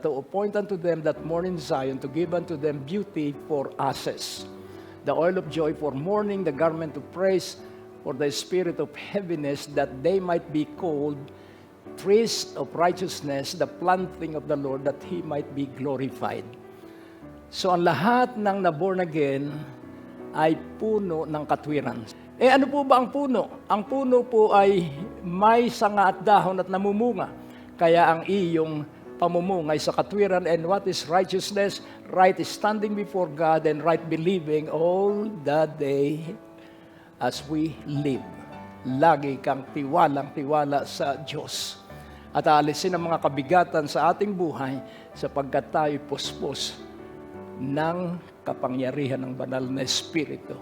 to appoint unto them that morning Zion, to give unto them beauty for ashes, the oil of joy for mourning, the garment of praise for the spirit of heaviness, that they might be called trees of righteousness, the planting of the Lord, that He might be glorified. So ang lahat ng na-born again ay puno ng katwiran. Ano po ba ang puno? Ang puno po ay may sanga at dahon at namumunga. Kaya ang iyong pamumungay sa katwiran. And what is righteousness? Right standing before God and right believing all the day as we live. Lagi kang tiwalang-tiwala sa Diyos. At aalisin ang mga kabigatan sa ating buhay sapagkat tayo puspos ng kapangyarihan ng banal na Espiritu.